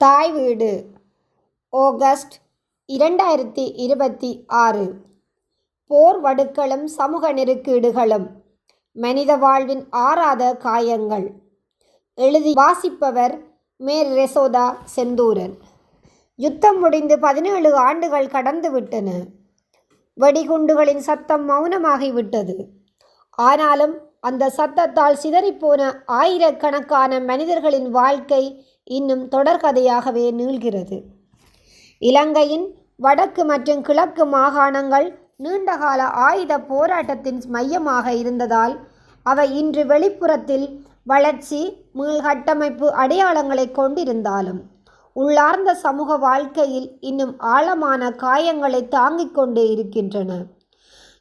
தாய் வீடு ஆகஸ்ட் 2026. போர் வடுக்களும் சமூக நெருக்கீடுகளும் மனித வாழ்வின் ஆறாத காயங்கள். எழுதி வாசிப்பவர் மேர் ரெசோதா செந்தூரன். யுத்தம் முடிந்து 17 ஆண்டுகள் கடந்துவிட்டன. வெடிகுண்டுகளின் சத்தம் மௌனமாகிவிட்டது. ஆனாலும் அந்த சத்தத்தால் சிதறிப்போன ஆயிரக்கணக்கான மனிதர்களின் வாழ்க்கை இன்னும் தொடர்கதையாகவே நீள்கிறது. இலங்கையின் வடக்கு மற்றும் கிழக்கு மாகாணங்கள் நீண்டகால ஆயுத போராட்டத்தின் மையமாக இருந்ததால் அவை இன்று வெளிப்புறத்தில் வளர்ச்சி மீள்கட்டமைப்பு அடையாளங்களை கொண்டிருந்தாலும் உள்ளார்ந்த சமூக வாழ்க்கையில் இன்னும் ஆழமான காயங்களை தாங்கிக் கொண்டே இருக்கின்றன.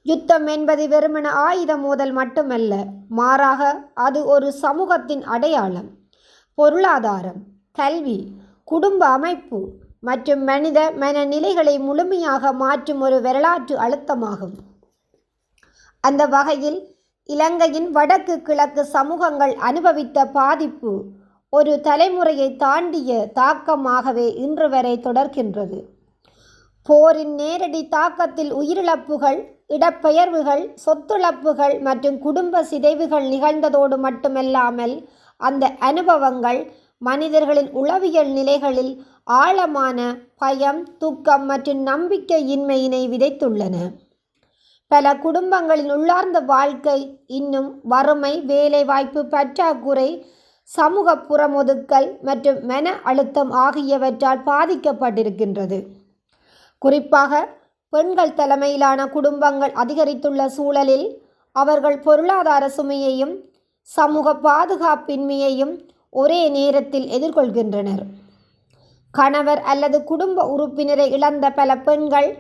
யுத்தம் என்பது வெறுமன ஆயுத மோதல் மட்டுமல்ல, மாறாக அது ஒரு சமூகத்தின் அடையாளம். பொருளாதாரம், கல்வி, குடும்ப அமைப்பு மற்றும் மனித மனநிலைகளை முழுமையாக மாற்றும் ஒரு வரலாற்று அழுத்தமாகும். அந்த வகையில் இலங்கையின் வடக்கு கிழக்கு சமூகங்கள் அனுபவித்த பாதிப்பு ஒரு தலைமுறையை தாண்டிய தாக்கமாகவே இன்று வரை தொடர்கின்றது. போரின் நேரடி தாக்கத்தில் உயிரிழப்புகள், இடப்பெயர்வுகள், சொத்துழப்புகள் மற்றும் குடும்ப சிதைவுகள் நிகழ்ந்ததோடு மட்டுமல்லாமல் அந்த அனுபவங்கள் மனிதர்களின் உளவியல் நிலைகளில் ஆழமான பயம், துக்கம் மற்றும் நம்பிக்கையின்மையினை விதைத்துள்ளன. பல குடும்பங்களின் உள்ளார்ந்த வாழ்க்கை இன்னும் வறுமை, வேலைவாய்ப்பு பற்றாக்குறை, சமூக புறமொதுக்கல் மற்றும் மன அழுத்தம் ஆகியவற்றால் பாதிக்கப்பட்டிருக்கின்றது. குறிப்பாக பெண்கள் தலைமையிலான குடும்பங்கள் அதிகரித்துள்ள சூழலில் அவர்கள் பொருளாதார சுமையையும் சமூக பாதுகாப்பின்மையையும் ஒரே நேரத்தில் எதிர்கொள்கின்றனர். கணவர் அல்லது குடும்ப உறுப்பினரை இழந்த பல பெண்கள்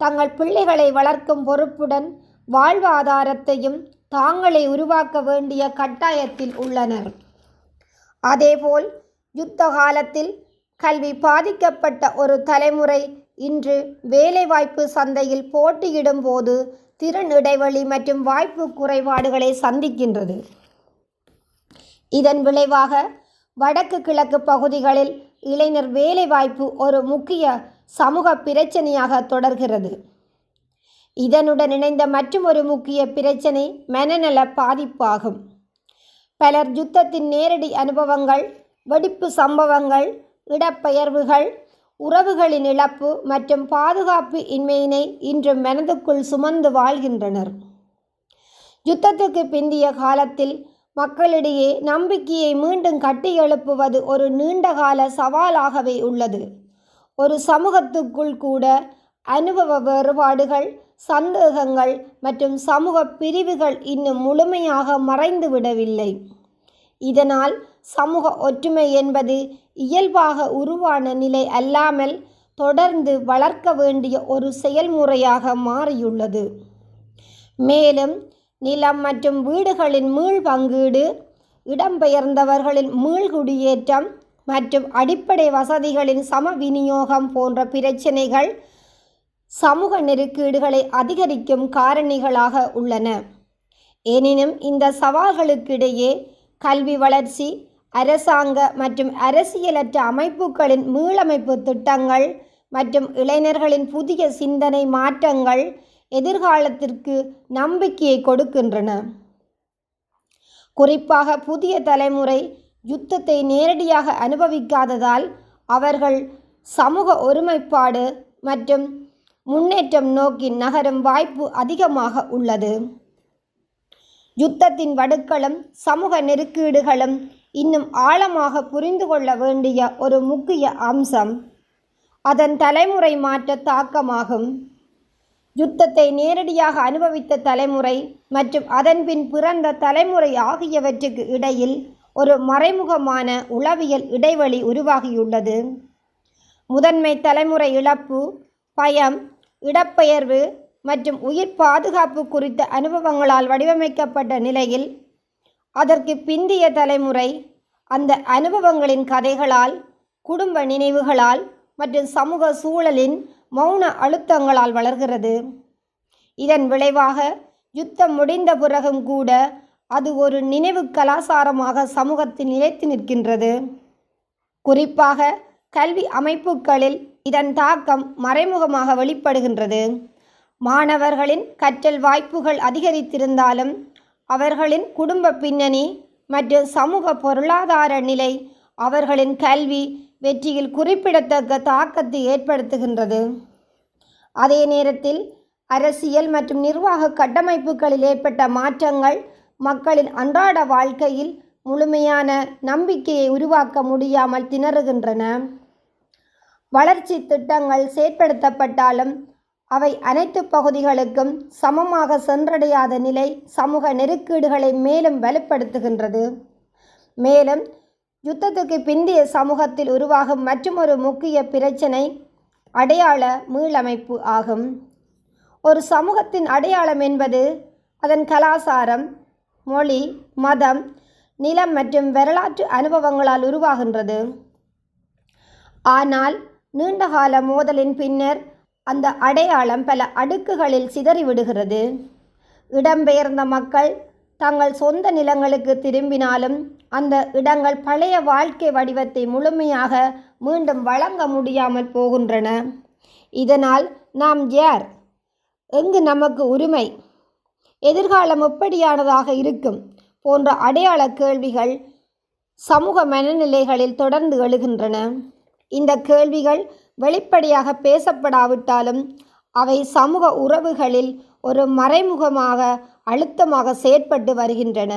தங்கள் பிள்ளைகளை வளர்க்கும் பொறுப்புடன் வாழ்வாதாரத்தையும் தாங்களே உருவாக்க வேண்டிய கட்டாயத்தில் உள்ளனர். அதேபோல் யுத்த காலத்தில் கல்வி பாதிக்கப்பட்ட ஒரு தலைமுறை இன்று வேலைவாய்ப்பு சந்தையில் போட்டியிடும் போது திறன் இடைவெளி மற்றும் வாய்ப்பு குறைபாடுகளை சந்திக்கின்றது. இதன் விளைவாக வடக்கு கிழக்கு பகுதிகளில் இளைஞர் வேலைவாய்ப்பு ஒரு முக்கிய சமூக பிரச்சனையாக தொடர்கிறது. இதனுடன் இணைந்த மற்றும் ஒரு முக்கிய பிரச்சனை மனநல பாதிப்பாகும். பலர் யுத்தத்தின் நேரடி அனுபவங்கள், வெடிப்பு சம்பவங்கள், இடப்பெயர்வுகள், உறவுகளின் இழப்பு மற்றும் பாதுகாப்பு இன்மையினை இன்று மனதுக்குள் சுமந்து வாழ்கின்றனர். யுத்தத்துக்கு பிந்திய காலத்தில் மக்களிடையே நம்பிக்கையை மீண்டும் கட்டியெழுப்புவது ஒரு நீண்டகால சவாலாகவே உள்ளது. ஒரு சமூகத்துக்குள் கூட அனுபவ வேறுபாடுகள், சந்தேகங்கள் மற்றும் சமூக பிரிவுகள் இன்னும் முழுமையாக மறைந்துவிடவில்லை. இதனால் சமூக ஒற்றுமை என்பது இயல்பாக உருவான நிலை அல்லாமல் தொடர்ந்து வளர்க்க வேண்டிய ஒரு செயல்முறையாக மாறியுள்ளது. மேலும் நிலம் மற்றும் வீடுகளின் மீள் பங்கீடு, இடம்பெயர்ந்தவர்களின் மீள்குடியேற்றம் மற்றும் அடிப்படை வசதிகளின் சம விநியோகம் போன்ற பிரச்சினைகள் சமூக நெருக்கீடுகளை அதிகரிக்கும் காரணிகளாக உள்ளன. எனினும் இந்த சவால்களுக்கிடையே கல்வி வளர்ச்சி, அரசாங்க மற்றும் அரசியலற்ற அமைப்புகளின் மீளமைப்பு திட்டங்கள் மற்றும் இளைஞர்களின் புதிய சிந்தனை மாற்றங்கள் எதிர்காலத்திற்கு நம்பிக்கையை கொடுக்கின்றன. குறிப்பாக புதிய தலைமுறை யுத்தத்தை நேரடியாக அனுபவிக்காததால் அவர்கள் சமூக ஒருமைப்பாடு மற்றும் முன்னேற்றம் நோக்கி நகரும் வாய்ப்பு அதிகமாக உள்ளது. யுத்தத்தின் வடுக்களும் சமூக நெருக்கீடுகளும் இன்னும் ஆழமாக புரிந்து கொள்ள வேண்டிய ஒரு முக்கிய அம்சம் அதன் தலைமுறை மாற்ற தாக்கமாகும். யுத்தத்தை நேரடியாக அனுபவித்த தலைமுறை மற்றும் அதன்பின் பிறந்த தலைமுறை ஆகியவற்றுக்கு இடையில் ஒரு மறைமுகமான உளவியல் இடைவெளி உருவாகியுள்ளது. முதன்மை தலைமுறை இழப்பு, பயம், இடப்பெயர்வு மற்றும் உயிர் பாதுகாப்பு குறித்த அனுபவங்களால் வடிவமைக்கப்பட்ட நிலையில் அதற்கு பிந்திய தலைமுறை அந்த அனுபவங்களின் கதைகளால், குடும்ப நினைவுகளால் மற்றும் சமூக சூழலின் மௌன அழுத்தங்களால் வளர்கிறது. இதன் விளைவாக யுத்தம் முடிந்த பிறகும் கூட அது ஒரு நினைவு கலாசாரமாக சமூகத்தில் நிலைத்து நிற்கின்றது. குறிப்பாக கல்வி அமைப்புகளில் இதன் தாக்கம் மறைமுகமாக வெளிப்படுகின்றது. மாணவர்களின் கற்றல் வாய்ப்புகள் அதிகரித்திருந்தாலும் அவர்களின் குடும்ப பின்னணி மற்றும் சமூக பொருளாதார நிலை அவர்களின் கல்வி வெற்றியில் குறிப்பிடத்தக்க தாக்கத்தை ஏற்படுத்துகின்றது. அதே நேரத்தில் அரசியல் மற்றும் நிர்வாக கட்டமைப்புகளில் ஏற்பட்ட மாற்றங்கள் மக்களின் அன்றாட வாழ்க்கையில் முழுமையான நம்பிக்கையை உருவாக்க முடியாமல் திணறுகின்றன. வளர்ச்சி திட்டங்கள் செயற்படுத்தப்பட்டாலும் அவை அனைத்து பகுதிகளுக்கும் சமமாக சென்றடையாத நிலை சமூக நெருக்கீடுகளை மேலும் வலுப்படுத்துகின்றது. மேலும் யுத்தத்துக்கு பிந்தைய சமூகத்தில் உருவாகும் மற்றொரு முக்கிய பிரச்சினை அடையாள மீளமைப்பு ஆகும். ஒரு சமூகத்தின் அடையாளம் என்பது அதன் கலாசாரம், மொழி, மதம், நிலம் மற்றும் வரலாற்று அனுபவங்களால் உருவாகின்றது. ஆனால் நீண்டகால மோதலின் பின்னர் அந்த அடையாளம் பல அடுக்குகளில் சிதறிவிடுகிறது. இடம்பெயர்ந்த மக்கள் தங்கள் சொந்த நிலங்களுக்கு திரும்பினாலும் அந்த இடங்கள் பழைய வாழ்க்கை வடிவத்தை முழுமையாக மீண்டும் வழங்க முடியாமல் போகின்றன. இதனால் நாம் யார், எங்கு நமக்கு உரிமை, எதிர்காலம் எப்படியானதாக இருக்கும் போன்ற அடையாள கேள்விகள் சமூக மனநிலைகளில் தொடர்ந்து எழுகின்றன. இந்த கேள்விகள் வெளிப்படையாக பேசப்படாவிட்டாலும் அவை சமூக உறவுகளில் ஒரு மறைமுகமாக அழுத்தமாக செயற்பட்டு வருகின்றன.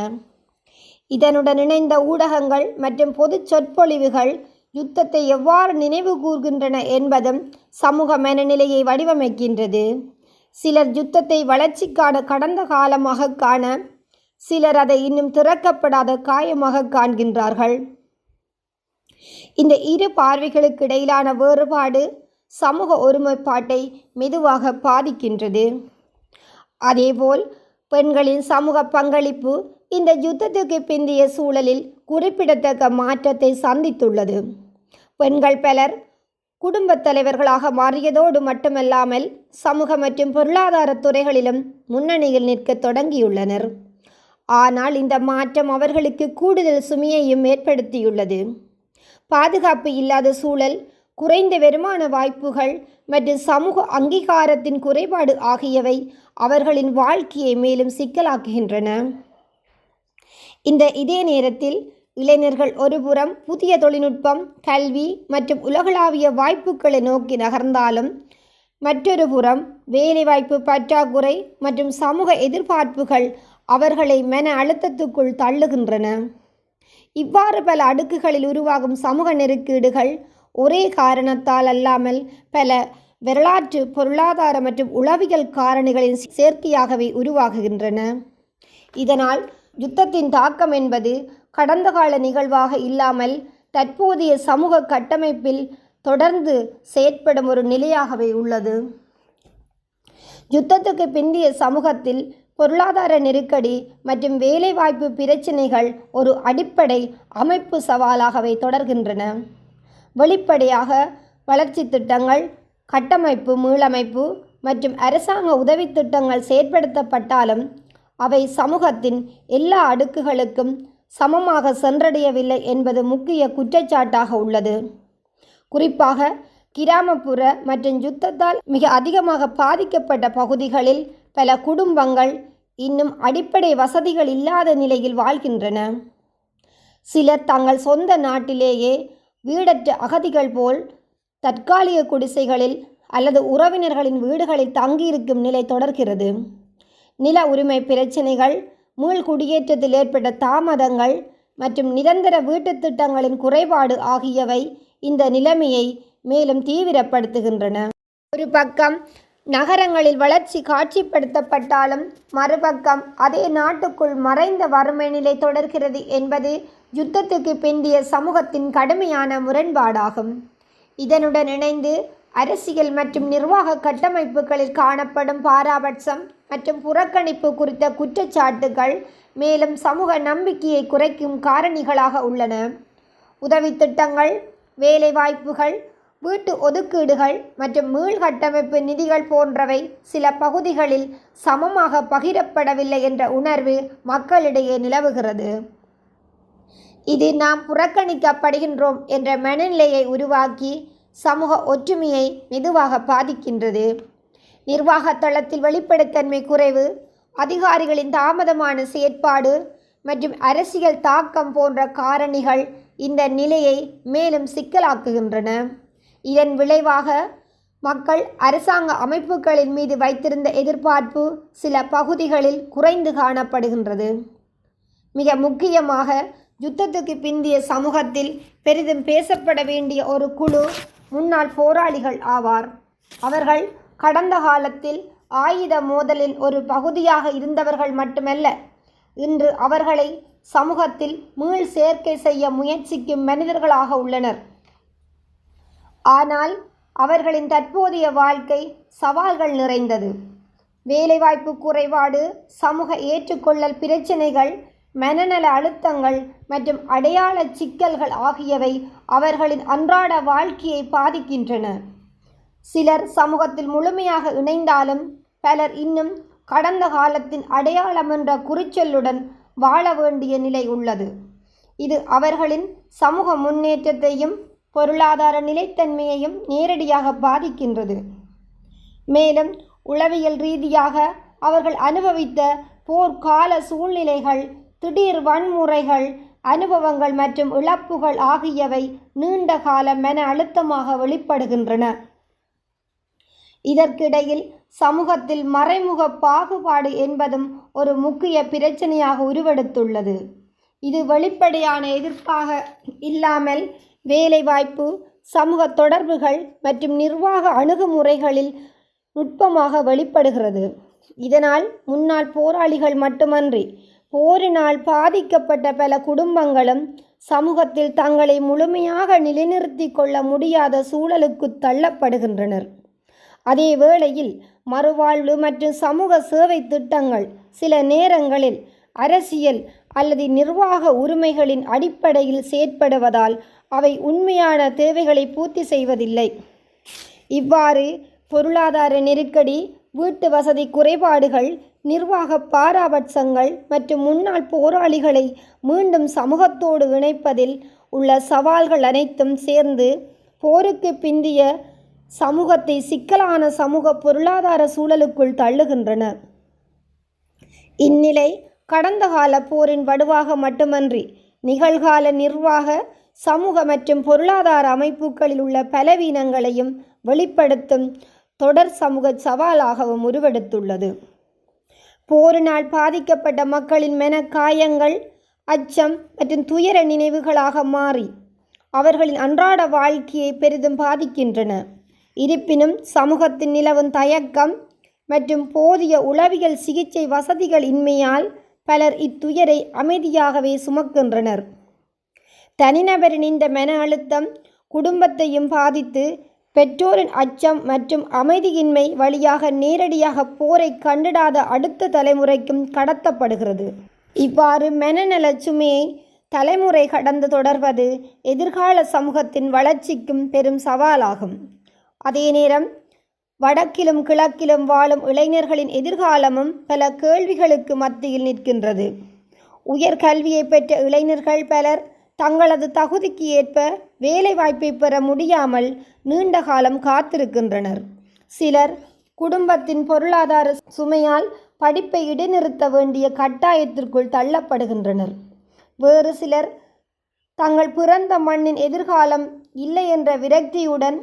இதனுடன் இணைந்த ஊடகங்கள் மற்றும் பொது சொற்பொழிவுகள் யுத்தத்தை எவ்வாறு நினைவு கூர்கின்றன என்பதும் சமூக மனநிலையை வடிவமைக்கின்றது. சிலர் யுத்தத்தை வளர்ச்சிக்கான கடந்த காலமாக காண, சிலர் அதை இன்னும் திறக்கப்படாத காயமாக காண்கின்றார்கள். இந்த இரு பார்வைகளுக்கு இடையிலான வேறுபாடு சமூக ஒருமைப்பாட்டை மெதுவாக பாதிக்கின்றது. அதேபோல் பெண்களின் சமூக பங்களிப்பு இந்த யுத்தத்துக்கு பிந்தைய சூழலில் குறிப்பிடத்தக்க மாற்றத்தை சந்தித்துள்ளது. பெண்கள் பலர் குடும்பத் தலைவர்களாக மாறியதோடு மட்டுமல்லாமல் சமூக மற்றும் பொருளாதார துறைகளிலும் முன்னணியில் நிற்க தொடங்கியுள்ளனர். ஆனால் இந்த மாற்றம் அவர்களுக்கு கூடுதல் சுமையையும் ஏற்படுத்தியுள்ளது. பாதுகாப்பு இல்லாத சூழல், குறைந்த வருமான வாய்ப்புகள் மற்றும் சமூக அங்கீகாரத்தின் குறைபாடு ஆகியவை அவர்களின் வாழ்க்கையை மேலும் சிக்கலாக்குகின்றன. இதே நேரத்தில் இளைஞர்கள் ஒருபுறம் புதிய தொழில்நுட்பம், கல்வி மற்றும் உலகளாவிய வாய்ப்புகளை நோக்கி நகர்ந்தாலும் மற்றொரு புறம் வேலைவாய்ப்பு பற்றாக்குறை மற்றும் சமூக எதிர்பார்ப்புகள் அவர்களை மன அழுத்தத்துக்குள் தள்ளுகின்றன. இவ்வாறு பல அடுக்குகளில் உருவாகும் சமூக நெருக்கீடுகள் ஒரே காரணத்தால் அல்லாமல் பல வரலாற்று, பொருளாதார மற்றும் உளவியல் காரணிகளின் சேர்க்கையாகவே உருவாகுகின்றன. இதனால் யுத்தத்தின் தாக்கம் என்பது கடந்த கால நிகழ்வாக இல்லாமல் தற்போதைய சமூக கட்டமைப்பில் தொடர்ந்து செயற்படும் ஒரு நிலையாகவே உள்ளது. யுத்தத்துக்கு பிந்தைய சமூகத்தில் பொருளாதார நெருக்கடி மற்றும் வேலைவாய்ப்பு பிரச்சினைகள் ஒரு அடிப்படை அமைப்பு சவாலாகவே தொடர்கின்றன. வெளிப்படையாக வளர்ச்சி திட்டங்கள், கட்டமைப்பு மீளமைப்பு மற்றும் அரசாங்க உதவி திட்டங்கள் செயற்படுத்தப்பட்டாலும் அவை சமூகத்தின் எல்லா அடுக்குகளுக்கும் சமமாக சென்றடையவில்லை என்பது முக்கிய குற்றச்சாட்டாக உள்ளது. குறிப்பாக கிராமப்புற மற்றும் யுத்தத்தால் மிக அதிகமாக பாதிக்கப்பட்ட பகுதிகளில் பல குடும்பங்கள் இன்னும் அடிப்படை வசதிகள் இல்லாத நிலையில் வாழ்கின்றன. சிலர் தங்கள் சொந்த நாட்டிலேயே வீடற்ற அகதிகள் போல் தற்காலிக குடிசைகளில் அல்லது உறவினர்களின் வீடுகளில் தங்கியிருக்கும் நிலை தொடர்கிறது. நில உரிமை பிரச்சினைகள், மீள்குடியேற்றத்தில் ஏற்பட்ட தாமதங்கள் மற்றும் நிரந்தர வீட்டுத் திட்டங்களின் குறைபாடு ஆகியவை இந்த நிலைமையை மேலும் தீவிரப்படுத்துகின்றன. ஒரு பக்கம் நகரங்களில் வளர்ச்சி காட்சிப்படுத்தப்பட்டாலும் மறுபக்கம் அதே நாட்டுக்குள் மறைந்த வறுமை நிலை தொடர்கிறது என்பது யுத்தத்துக்கு பிந்தைய சமூகத்தின் கடுமையான முரண்பாடாகும். இதனுடன் இணைந்து அரசியல் மற்றும் நிர்வாக கட்டமைப்புகளில் காணப்படும் பாராபட்சம் மற்றும் புறக்கணிப்பு குறித்த குற்றச்சாட்டுகள் மேலும் சமூக நம்பிக்கையை குறைக்கும் காரணிகளாக உள்ளன. உதவி திட்டங்கள், வேலைவாய்ப்புகள், வீட்டு ஒதுக்கீடுகள் மற்றும் மீள்கட்டமைப்பு நிதிகள் போன்றவை சில பகுதிகளில் சமமாக பகிரப்படவில்லை என்ற உணர்வு மக்களிடையே நிலவுகிறது. இது நாம் புறக்கணிக்கப்படுகின்றோம் என்ற மனநிலையை உருவாக்கி சமூக ஒற்றுமையை மெதுவாக பாதிக்கின்றது. நிர்வாக தளத்தில் வெளிப்படைத்தன்மை குறைவு, அதிகாரிகளின் தாமதமான செயற்பாடு மற்றும் அரசியல் தாக்கம் போன்ற காரணிகள் இந்த நிலையை மேலும் சிக்கலாக்குகின்றன. இதன் விளைவாக மக்கள் அரசாங்க அமைப்புகளின் மீது வைத்திருந்த எதிர்பார்ப்பு சில பகுதிகளில் குறைந்து காணப்படுகின்றது. மிக முக்கியமாக யுத்தத்துக்கு பிந்திய சமூகத்தில் பெரிதும் பேசப்பட வேண்டிய ஒரு குழு முன்னாள் போராளிகள் ஆவார். அவர்கள் கடந்த காலத்தில் ஆயுத மோதலின் ஒரு பகுதியாக இருந்தவர்கள் மட்டுமல்ல, இன்று அவர்களை சமூகத்தில் மீள் சேர்க்கை செய்ய முயற்சிக்கும் மனிதர்களாக உள்ளனர். ஆனால் அவர்களின் தற்போதைய வாழ்க்கை சவால்கள் நிறைந்தது. வேலைவாய்ப்பு குறைபாடு, சமூக ஏற்றுக்கொள்ளல் பிரச்சினைகள், மனநல அழுத்தங்கள் மற்றும் அடையாள சிக்கல்கள் ஆகியவை அவர்களின் அன்றாட வாழ்க்கையை பாதிக்கின்றன. சிலர் சமூகத்தில் முழுமையாக இணைந்தாலும் பலர் இன்னும் கடந்த காலத்தின் அடையாளம் என்ற குறிச்சொல்லுடன் வாழ வேண்டிய நிலை உள்ளது. இது அவர்களின் சமூக முன்னேற்றத்தையும் பொருளாதார நிலைத்தன்மையையும் நேரடியாக பாதிக்கின்றது. மேலும் உளவியல் ரீதியாக அவர்கள் அனுபவித்த போர்க்கால சூழ்நிலைகள், திடீர் வன்முறைகள், அனுபவங்கள் மற்றும் இழப்புகள் ஆகியவை நீண்ட கால மன அழுத்தமாக வெளிப்படுகின்றன. இதற்கிடையில் சமூகத்தில் மறைமுக பாகுபாடு என்பதும் ஒரு முக்கிய பிரச்சனையாக உருவெடுத்துள்ளது. இது வெளிப்படையான எதிர்ப்பாக இல்லாமல் வேலைவாய்ப்பு, சமூக தொடர்புகள் மற்றும் நிர்வாக அணுகுமுறைகளில் நுட்பமாக வெளிப்படுகிறது. இதனால் முன்னாள் போராளிகள் மட்டுமன்றி போரினால் பாதிக்கப்பட்ட பல குடும்பங்களும் சமூகத்தில் தங்களை முழுமையாக நிலைநிறுத்தி கொள்ள முடியாத சூழலுக்கு தள்ளப்படுகின்றனர். அதே வேளையில் மறுவாழ்வு மற்றும் சமூக சேவை திட்டங்கள் சில நேரங்களில் அரசியல் அல்லது நிர்வாக உரிமைகளின் அடிப்படையில் செயற்படுவதால் அவை உண்மையான தேவைகளை பூர்த்தி செய்வதில்லை. இவ்வாறு பொருளாதார நெருக்கடி, வீட்டு வசதி குறைபாடுகள், நிர்வாக பாராபட்சங்கள் மற்றும் முன்னாள் போராளிகளை மீண்டும் சமூகத்தோடு இணைப்பதில் உள்ள சவால்கள் அனைத்தும் சேர்ந்து போருக்கு பிந்திய சமூகத்தை சிக்கலான சமூக பொருளாதார சூழலுக்குள் தள்ளுகின்றன. இந்நிலை கடந்த கால போரின் வடுவாக மட்டுமன்றி நிகழ்கால நிர்வாக, சமூக மற்றும் பொருளாதார அமைப்புகளில் உள்ள பலவீனங்களையும் வெளிப்படுத்தும் தொடர் சமூக சவாலாகவும் உருவெடுத்துள்ளது. போரினால் பாதிக்கப்பட்ட மக்களின் மனக்காயங்கள், அச்சம் மற்றும் துயர நினைவுகளாக மாறி அவர்களின் அன்றாட வாழ்க்கையை பெரிதும் பாதிக்கின்றன. இருப்பினும் சமூகத்தின் நிலவும் தயக்கம் மற்றும் போதிய உளவியல் சிகிச்சை வசதிகள் இன்மையால் பலர் இத்துயரை அமைதியாகவே சுமக்கின்றனர். தனிநபரின் இந்த மன அழுத்தம் குடும்பத்தையும் பாதித்து பெற்றோரின் அச்சம் மற்றும் அமைதியின்மை வழியாக நேரடியாக போரை கண்டிடாத அடுத்த தலைமுறைக்கும் கடத்தப்படுகிறது. இவ்வாறு மனநல சுமையை தலைமுறை கடந்து தொடர்வது எதிர்கால சமூகத்தின் வளர்ச்சிக்கும் பெரும் சவாலாகும். அதே நேரம் வடக்கிலும் கிழக்கிலும் வாழும் இளைஞர்களின் எதிர்காலமும் பல கேள்விகளுக்கு மத்தியில் நிற்கின்றது. உயர்கல்வியை பெற்ற இளைஞர்கள் பலர் தங்களது தகுதிக்கு ஏற்ப வேலை வாய்ப்பை பெற முடியாமல் நீண்ட காலம் காத்திருக்கின்றனர். சிலர் குடும்பத்தின் பொருளாதார சுமையால் படிப்பை இடைநிறுத்த வேண்டிய கட்டாயத்திற்குள் தள்ளப்படுகின்றனர். வேறு சிலர் தங்கள் பிறந்த மண்ணின் எதிர்காலம் இல்லை என்ற விரக்தியுடன்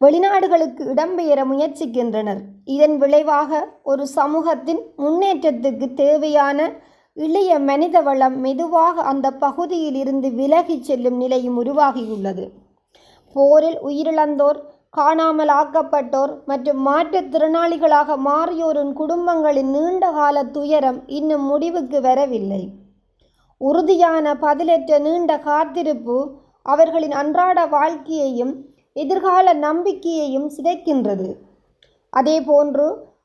வெளிநாடுகளுக்கு இடம்பெயர முயற்சிக்கின்றனர். இதன் விளைவாக ஒரு சமூகத்தின் முன்னேற்றத்துக்கு தேவையான இளைய மனித வளம் மெதுவாக அந்த பகுதியில் இருந்து விலகிச் செல்லும் நிலையும் உருவாகியுள்ளது. போரில் உயிரிழந்தோர், காணாமல் ஆக்கப்பட்டோர் மற்றும் மாற்றுத்திறனாளிகளாக மாறியோரின் குடும்பங்களின் நீண்டகால துயரம் இன்னும் முடிவுக்கு வரவில்லை. உறுதியான பதிலற்ற நீண்ட காத்திருப்பு அவர்களின் அன்றாட வாழ்க்கையையும் எதிர்கால நம்பிக்கையையும் சிதைக்கின்றது. அதேபோன்று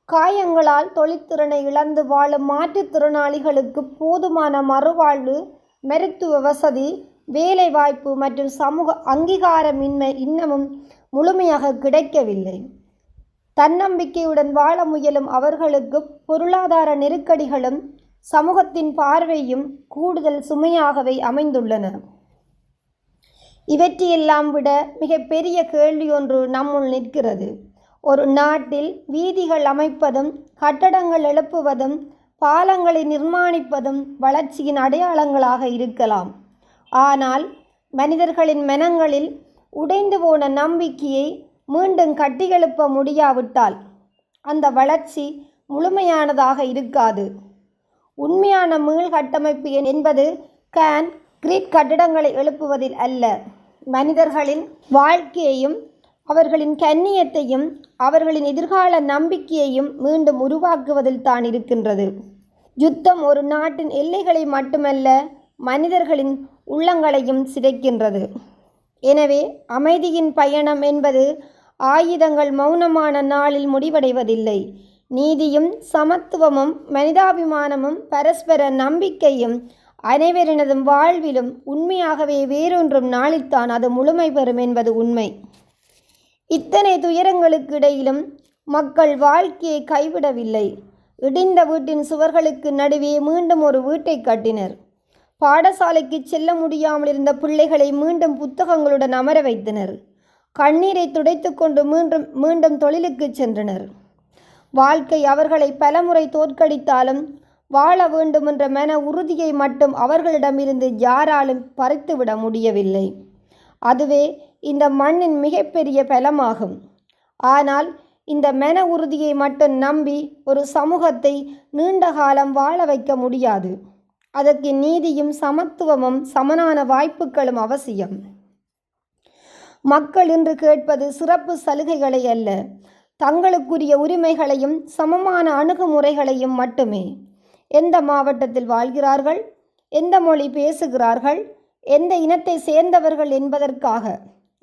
காயங்களால் தொழிற்திறனை இழந்து வாழும் மாற்றுத்திறனாளிகளுக்கு போதுமான மறுவாழ்வு, மருத்துவ வசதி, வேலைவாய்ப்பு மற்றும் சமூக அங்கீகாரமின்மை இன்னமும் முழுமையாக கிடைக்கவில்லை. தன்னம்பிக்கையுடன் வாழ முயலும் அவர்களுக்கு பொருளாதார நெருக்கடிகளும் சமூகத்தின் பார்வையும் கூடுதல் சுமையாகவே அமைந்துள்ளன. இவற்றையெல்லாம் விட மிகப்பெரிய கேள்வி ஒன்று நம்முள் நிற்கிறது. ஒரு நாட்டில் வீதிகள் அமைப்பதும் கட்டடங்கள் எழுப்புவதும் பாலங்களை நிர்மாணிப்பதும் வளர்ச்சியின் அடையாளங்களாக இருக்கலாம். ஆனால் மனிதர்களின் மனங்களில் உடைந்து போன நம்பிக்கையை மீண்டும் கட்டியெழுப்ப முடியாவிட்டால் அந்த வளர்ச்சி முழுமையானதாக இருக்காது. உண்மையான மீள்கட்டமைப்பு என்பது கிரீட் கட்டடங்களை எழுப்புவதில் அல்ல, மனிதர்களின் வாழ்க்கையையும் அவர்களின் கண்ணியத்தையும் அவர்களின் எதிர்கால நம்பிக்கையையும் மீண்டும் உருவாக்குவதில் தான் இருக்கின்றது. யுத்தம் ஒரு நாட்டின் எல்லைகளை மட்டுமல்ல, மனிதர்களின் உள்ளங்களையும் சிதைக்கின்றது. எனவே அமைதியின் பயணம் என்பது ஆயுதங்கள் மௌனமான நாளில் முடிவடைவதில்லை. நீதியும் சமத்துவமும் மனிதாபிமானமும் பரஸ்பர நம்பிக்கையும் அனைவரினதும் வாழ்விலும் உண்மையாகவே வேறொன்றும் நாளில்தான் அது முழுமை பெறும் என்பது உண்மை. இத்தனை துயரங்களுக்கு இடையிலும் மக்கள் வாழ்க்கையை கைவிடவில்லை. இடிந்த வீட்டின் சுவர்களுக்கு நடுவே மீண்டும் ஒரு வீட்டை கட்டினர். பாடசாலைக்கு செல்ல முடியாமல் இருந்த பிள்ளைகளை மீண்டும் புத்தகங்களுடன் அமர வைத்தனர். கண்ணீரை துடைத்து கொண்டு மீண்டும் தொழிலுக்கு சென்றனர். வாழ்க்கை அவர்களை பலமுறை தோற்கடித்தாலும் வாழ வேண்டுமென்ற மன உறுதியை மட்டும் அவர்களிடமிருந்து யாராலும் பறித்துவிட முடியவில்லை. அதுவே இந்த மண்ணின் மிகப்பெரிய பலமாகும். ஆனால் இந்த மன உறுதியை மட்டும் நம்பி ஒரு சமூகத்தை நீண்ட காலம் வாழ வைக்க முடியாது. அதற்கு நீதியும் சமத்துவமும் சமனான வாய்ப்புகளும் அவசியம். மக்கள் இன்று கேட்பது சிறப்பு சலுகைகளை அல்ல, தங்களுக்குரிய உரிமைகளையும் சமமான அணுகுமுறைகளையும் மட்டுமே. எந்த மாவட்டத்தில் வாழ்கிறார்கள், எந்த மொழி பேசுகிறார்கள், எந்த இனத்தை சேர்ந்தவர்கள் என்பதற்காக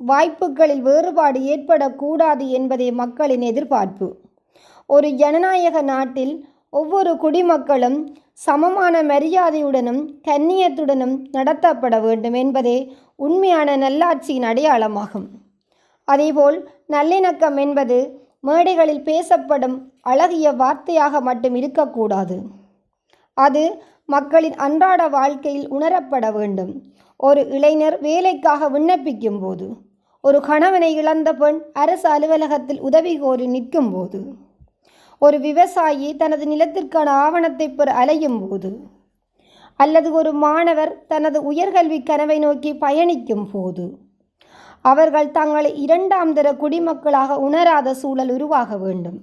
வாய்ப்புகளில் வேறுபாடு ஏற்படக்கூடாது என்பதே மக்களின் எதிர்பார்ப்பு. ஒரு ஜனநாயக நாட்டில் ஒவ்வொரு குடிமக்களும் சமமான மரியாதையுடனும் கண்ணியத்துடனும் நடத்தப்பட வேண்டும் என்பதே உண்மையான நல்லாட்சியின் அடையாளமாகும். அதேபோல் நல்லிணக்கம் என்பது மேடைகளில் பேசப்படும் அழகிய வார்த்தையாக மட்டும் இருக்கக்கூடாது. அது மக்களின் அன்றாட வாழ்க்கையில் உணரப்பட வேண்டும். ஒரு இளைஞர் வேலைக்காக விண்ணப்பிக்கும் போது, ஒரு கணவனை இழந்த பெண் அரசு அலுவலகத்தில் உதவி கோரி நிற்கும் போது, ஒரு விவசாயி தனது நிலத்திற்கான ஆவணத்தை பெற அலையும் போது, அல்லது ஒரு மாணவர் தனது உயர்கல்வி கனவை நோக்கி பயணிக்கும் போது, அவர்கள் தங்களை இரண்டாம் தர குடிமக்களாக உணராத சூழல் உருவாக வேண்டும்.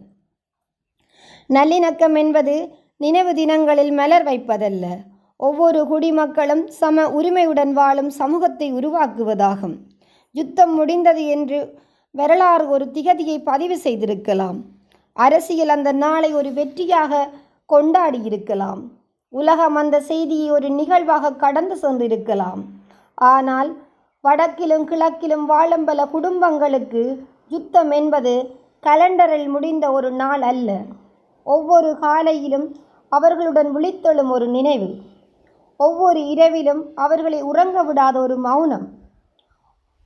நல்லிணக்கம் என்பது நினைவு தினங்களில் மலர் வைப்பதல்ல, ஒவ்வொரு குடிமக்களும் சம உரிமையுடன் வாழும் சமூகத்தை உருவாக்குவதாகும். யுத்தம் முடிந்தது என்று வரலாறு ஒரு திகதியை பதிவு செய்திருக்கலாம். அரசியல் அந்த நாளை ஒரு வெற்றியாக கொண்டாடியிருக்கலாம். உலகம் அந்த செய்தியை ஒரு நிகழ்வாக கடந்து சென்றிருக்கலாம். ஆனால் வடக்கிலும் கிழக்கிலும் வாழும் பல குடும்பங்களுக்கு யுத்தம் என்பது கலண்டரில் முடிந்த ஒரு நாள் அல்ல. ஒவ்வொரு காலையிலும் அவர்களுடன் விழித்தெழும் ஒரு நினைவு, ஒவ்வொரு இரவிலும் அவர்களை உறங்க விடாத ஒரு மௌனம்.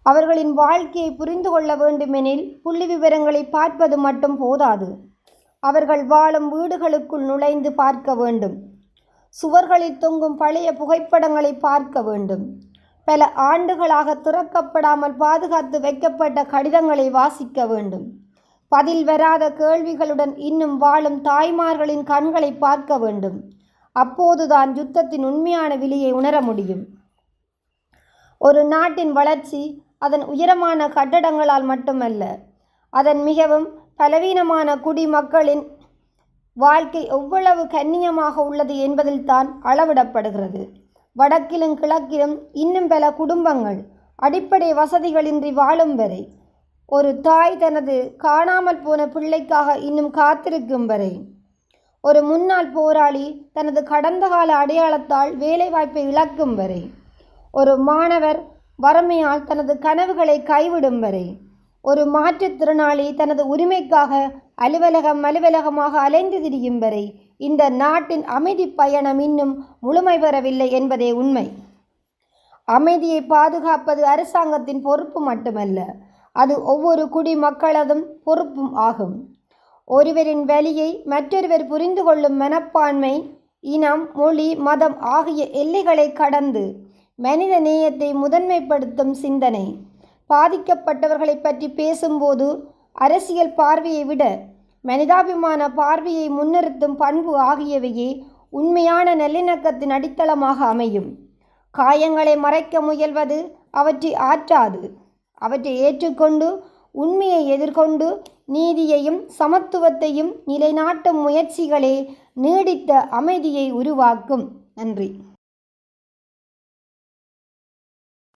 அவர்களின் வாழ்க்கையை புரிந்து கொள்ள வேண்டுமெனில் புள்ளி விவரங்களை பார்ப்பது மட்டும் போதாது. அவர்கள் வாழும் வீடுகளுக்குள் நுழைந்து பார்க்க வேண்டும். சுவர்களில் தொங்கும் பழைய புகைப்படங்களை பார்க்க வேண்டும். பல ஆண்டுகளாக திறக்கப்படாமல் பாதுகாத்து வைக்கப்பட்ட கடிதங்களை வாசிக்க வேண்டும். பதில் வராத கேள்விகளுடன் இன்னும் வாழும் தாய்மார்களின் கண்களை பார்க்க வேண்டும். அப்போதுதான் யுத்தத்தின் உண்மையான விலையை உணர முடியும். ஒரு நாட்டின் வளர்ச்சி அதன் உயரமான கட்டடங்களால் மட்டுமல்ல, அதன் மிகவும் பலவீனமான குடிமக்களின் வாழ்க்கை எவ்வளவு கண்ணியமாக உள்ளது என்பதில்தான் அளவிடப்படுகிறது. வடக்கிலும் கிழக்கிலும் இன்னும் பல குடும்பங்கள் அடிப்படை வசதிகளின்றி வாழும் வரை, ஒரு தாய் தனது காணாமல் போன பிள்ளைக்காக இன்னும் காத்திருக்கும் வரை, ஒரு முன்னாள் போராளி தனது கடந்த கால அடையாளத்தால் வேலைவாய்ப்பை இழக்கும் வரை, ஒரு மாணவர் வறுமையால் தனது கனவுகளை கைவிடும் வரை, ஒரு மாற்றுத்திறனாளி தனது உரிமைக்காக அலுவலகமாக அலைந்து திரியும் வரை இந்த நாட்டின் அமைதி பயணம் இன்னும் முழுமை பெறவில்லை என்பதே உண்மை. அமைதியை பாதுகாப்பது அரசாங்கத்தின் பொறுப்பு மட்டுமல்ல, அது ஒவ்வொரு குடிமக்களதும் பொறுப்பும் ஆகும். ஒருவரின் வலியை மற்றொருவர் புரிந்து கொள்ளும் மனப்பான்மை இனம், மொழி, மதம் ஆகிய எல்லைகளை கடந்து மனித நேயத்தை முதன்மைப்படுத்தும் சிந்தனை. பாதிக்கப்பட்டவர்களை பற்றி பேசும்போது அரசியல் பார்வையை விட மனிதாபிமான பார்வையை முன்னிறுத்தும் பண்பு ஆகியவையே உண்மையான நல்லிணக்கத்தின் அடித்தளமாக அமையும். காயங்களை மறைக்க முயல்வது அவற்றை ஆற்றாது. அவற்றை ஏற்றுக்கொண்டு உண்மையை எதிர்கொண்டு நீதியையும் சமத்துவத்தையும் நிலைநாட்டும் முயற்சிகளே நீடித்த அமைதியை உருவாக்கும். நன்றி.